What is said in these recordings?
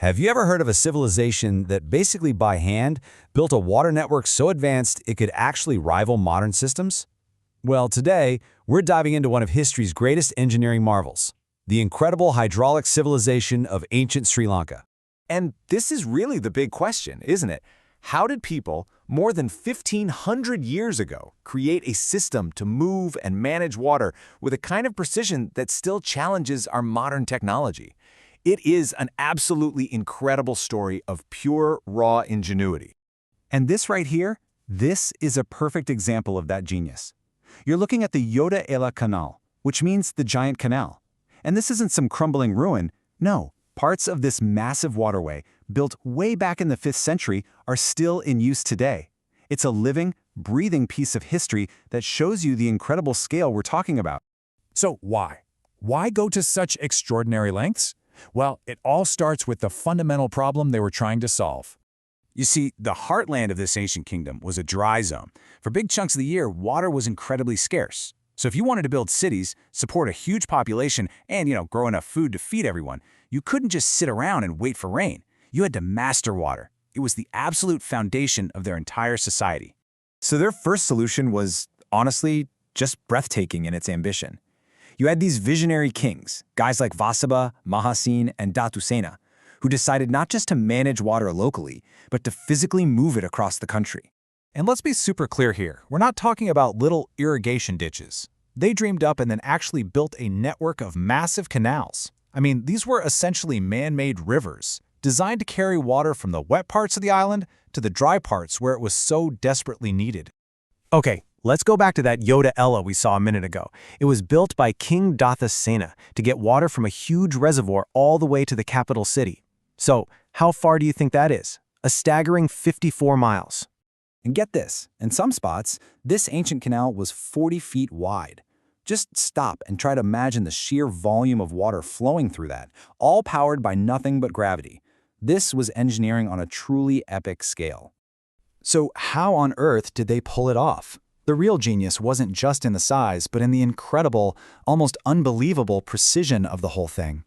Have you ever heard of a civilization that basically by hand built a water network so advanced it could actually rival modern systems? Well, today, we're diving into one of history's greatest engineering marvels, the incredible hydraulic civilization of ancient Sri Lanka. And this is really the big question, isn't it? How did people, more than 1,500 years ago, create a system to move and manage water with a kind of precision that still challenges our modern technology? It is an absolutely incredible story of pure, raw ingenuity. And this right here, this is a perfect example of that genius. You're looking at the Yoda Ela Canal, which means the giant canal. And this isn't some crumbling ruin. No, parts of this massive waterway, built way back in the 5th century, are still in use today. It's a living, breathing piece of history that shows you the incredible scale we're talking about. So why? Why go to such extraordinary lengths? Well, it all starts with the fundamental problem they were trying to solve. You see, the heartland of this ancient kingdom was a dry zone. For big chunks of the year, water was incredibly scarce. So if you wanted to build cities, support a huge population, and, grow enough food to feed everyone, you couldn't just sit around and wait for rain. You had to master water. It was the absolute foundation of their entire society. So their first solution was, honestly, just breathtaking in its ambition. You had these visionary kings, guys like Vasabha, Mahasen, and Datusena, who decided not just to manage water locally, but to physically move it across the country. And let's be super clear here. We're not talking about little irrigation ditches. They dreamed up and then actually built a network of massive canals. I mean, these were essentially man-made rivers, designed to carry water from the wet parts of the island to the dry parts where it was so desperately needed. Okay, let's go back to that Yoda Ela we saw a minute ago. It was built by King Datusena to get water from a huge reservoir all the way to the capital city. So, how far do you think that is? A staggering 54 miles. And get this, in some spots, this ancient canal was 40 feet wide. Just stop and try to imagine the sheer volume of water flowing through that, all powered by nothing but gravity. This was engineering on a truly epic scale. So how on earth did they pull it off? The real genius wasn't just in the size, but in the incredible, almost unbelievable precision of the whole thing.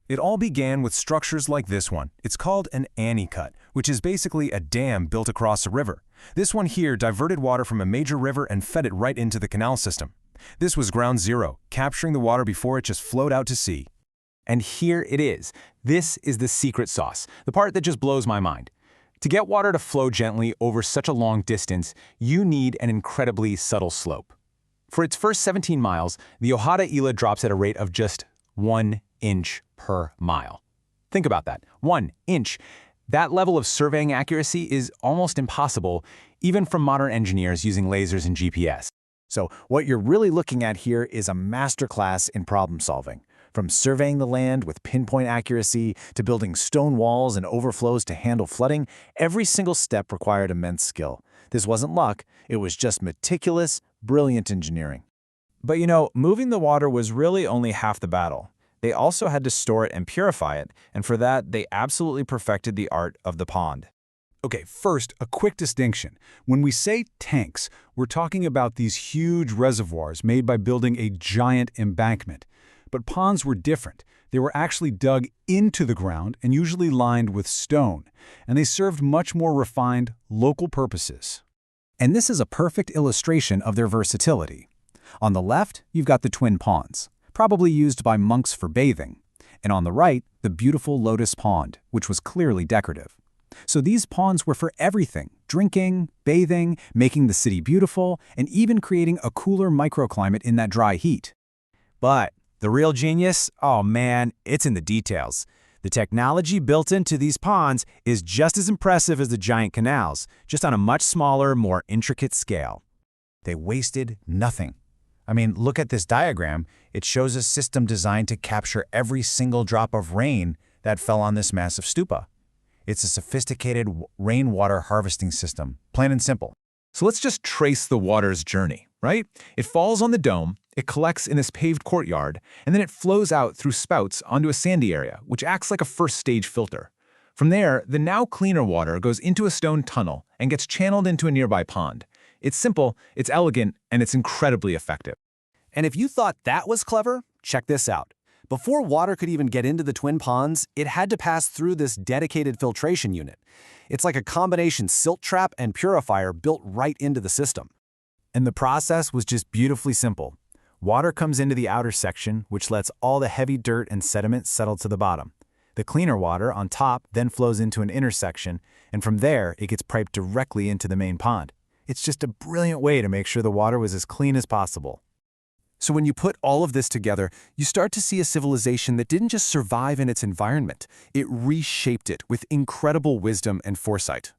It all began with structures like this one. It's called an cut, which is basically a dam built across a river. This one here diverted water from a major river and fed it right into the canal system. This was ground zero, capturing the water before it just flowed out to sea. And here it is. This is the secret sauce, the part that just blows my mind. To get water to flow gently over such a long distance, you need an incredibly subtle slope. For its first 17 miles, the Ohada Ela drops at a rate of just 1 inch per mile. Think about that, 1 inch. That level of surveying accuracy is almost impossible, even from modern engineers using lasers and GPS. So what you're really looking at here is a masterclass in problem solving. From surveying the land with pinpoint accuracy to building stone walls and overflows to handle flooding, every single step required immense skill. This wasn't luck, it was just meticulous, brilliant engineering. But moving the water was really only half the battle. They also had to store it and purify it, and for that, they absolutely perfected the art of the pond. Okay, first, a quick distinction. When we say tanks, we're talking about these huge reservoirs made by building a giant embankment. But ponds were different. They were actually dug into the ground and usually lined with stone, and they served much more refined, local purposes. And this is a perfect illustration of their versatility. On the left, you've got the twin ponds, probably used by monks for bathing, and on the right, the beautiful lotus pond, which was clearly decorative. So these ponds were for everything: drinking, bathing, making the city beautiful, and even creating a cooler microclimate in that dry heat. But the real genius? Oh man, it's in the details. The technology built into these ponds is just as impressive as the giant canals, just on a much smaller, more intricate scale. They wasted nothing. I mean, look at this diagram. It shows a system designed to capture every single drop of rain that fell on this massive stupa. It's a sophisticated rainwater harvesting system, plain and simple. So let's just trace the water's journey, right? It falls on the dome, it collects in this paved courtyard, and then it flows out through spouts onto a sandy area, which acts like a first-stage filter. From there, the now cleaner water goes into a stone tunnel and gets channeled into a nearby pond. It's simple, it's elegant, and it's incredibly effective. And if you thought that was clever, check this out. Before water could even get into the twin ponds, it had to pass through this dedicated filtration unit. It's like a combination silt trap and purifier built right into the system. And the process was just beautifully simple. Water comes into the outer section, which lets all the heavy dirt and sediment settle to the bottom. The cleaner water on top then flows into an inner section, and from there it gets piped directly into the main pond. It's just a brilliant way to make sure the water was as clean as possible. So when you put all of this together, you start to see a civilization that didn't just survive in its environment, it reshaped it with incredible wisdom and foresight.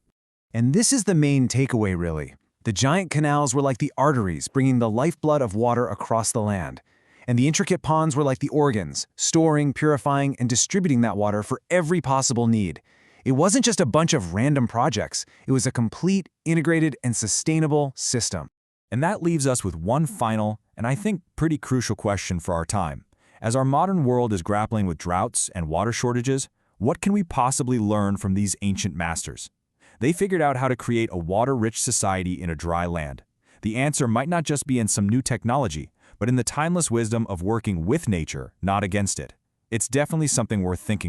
And this is the main takeaway, really. The giant canals were like the arteries bringing the lifeblood of water across the land. And the intricate ponds were like the organs, storing, purifying, and distributing that water for every possible need. It wasn't just a bunch of random projects. It was a complete, integrated, and sustainable system. And that leaves us with one final, and I think pretty crucial question for our time. As our modern world is grappling with droughts and water shortages, what can we possibly learn from these ancient masters? They figured out how to create a water-rich society in a dry land. The answer might not just be in some new technology, but in the timeless wisdom of working with nature, not against it. It's definitely something worth thinking